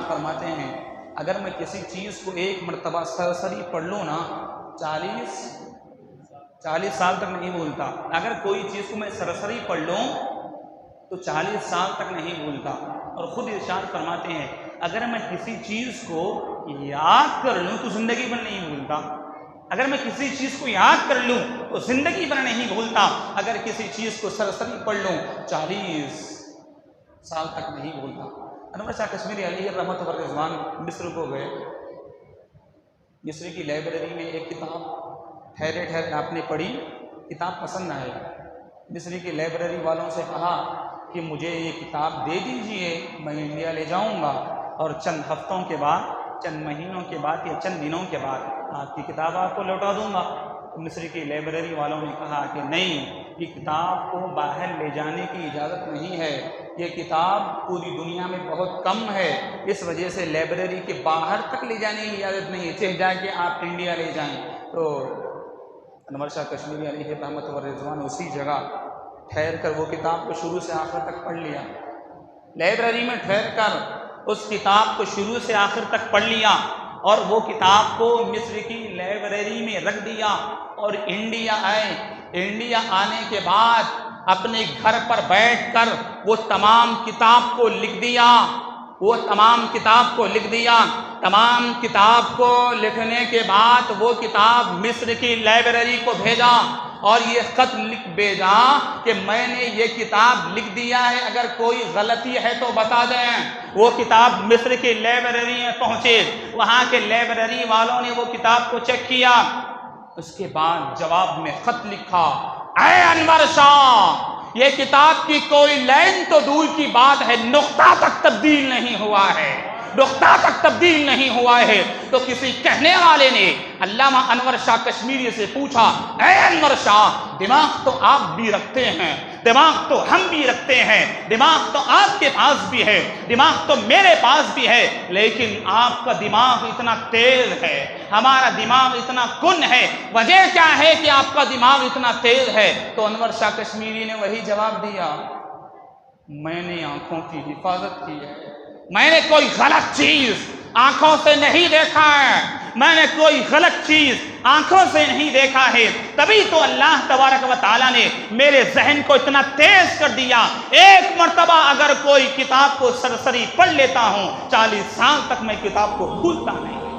ارشاد فرماتے ہیں اگر میں کسی چیز کو ایک مرتبہ سرسری پڑھ لوں نا 40 سال تک نہیں بھولتا. اگر کوئی چیز کو میں سرسری پڑھ لوں تو 40 سال تک نہیں بھولتا. اور خود ارشاد فرماتے ہیں اگر میں کسی چیز کو یاد کر لوں تو زندگی بھر نہیں بھولتا. اگر میں کسی چیز کو یاد کر لوں تو زندگی بھر نہیں بھولتا. اگر کسی چیز کو سرسری پڑھ لوں 40 سال تک نہیں بھولتا. انور شاہ کشمیری علیہ رحمت و رضوان مصر کو گئے. مصر کی لائبریری میں ایک کتاب ٹھہرے آپ نے پڑھی, کتاب پسند آئی. مصر کی لائبریری والوں سے کہا کہ مجھے یہ کتاب دے دیجئے, میں انڈیا لے جاؤں گا اور چند ہفتوں کے بعد, چند مہینوں کے بعد یا چند دنوں کے بعد آپ کی کتاب آپ کو لوٹا دوں گا. مصر کی لائبریری والوں نے کہا کہ نہیں, یہ کتاب کو باہر لے جانے کی اجازت نہیں ہے, یہ کتاب پوری دنیا میں بہت کم ہے, اس وجہ سے لائبریری کے باہر تک لے جانے کی اجازت نہیں ہے, چاہے جا کے آپ انڈیا لے جائیں. تو انور شاہ کشمیری علیہ رحمت و رضوان اسی جگہ ٹھہر کر وہ کتاب کو شروع سے آخر تک پڑھ لیا. لائبریری میں ٹھہر کر اس کتاب کو شروع سے آخر تک پڑھ لیا اور وہ کتاب کو مصر کی لائبریری میں رکھ دیا اور انڈیا آئے. انڈیا آنے کے بعد اپنے گھر پر بیٹھ کر وہ تمام کتاب کو لکھ دیا. تمام کتاب کو لکھنے کے بعد وہ کتاب مصر کی لائبریری کو بھیجا اور یہ خط لکھ بھیجا کہ میں نے یہ کتاب لکھ دیا ہے, اگر کوئی غلطی ہے تو بتا دیں. وہ کتاب مصر کی لائبریری میں پہنچے, وہاں کے لائبریری والوں نے وہ کتاب کو چیک کیا. اس کے بعد جواب میں خط لکھا, اے انور شاہ, یہ کتاب کی کوئی لائن تو دور کی بات ہے, نقطہ تک تبدیل نہیں ہوا ہے, نقطہ تک تبدیل نہیں ہوا ہے. تو کسی کہنے والے نے علامہ انور شاہ کشمیری سے پوچھا, اے انور شاہ, دماغ تو آپ بھی رکھتے ہیں, دماغ تو ہم بھی رکھتے ہیں, دماغ تو آپ کے پاس بھی ہے, دماغ تو میرے پاس بھی ہے, لیکن آپ کا دماغ اتنا تیز ہے, ہمارا دماغ اتنا کن ہے, وجہ کیا ہے کہ آپ کا دماغ اتنا تیز ہے؟ تو انور شاہ کشمیری نے وہی جواب دیا, میں نے آنکھوں کی حفاظت کی ہے, میں نے کوئی غلط چیز آنکھوں سے نہیں دیکھا ہے, میں نے کوئی غلط چیز آنکھوں سے نہیں دیکھا ہے, تبھی تو اللہ تبارک و تعالیٰ نے میرے ذہن کو اتنا تیز کر دیا. ایک مرتبہ اگر کوئی کتاب کو سرسری پڑھ لیتا ہوں 40 سال تک میں کتاب کو بھولتا نہیں.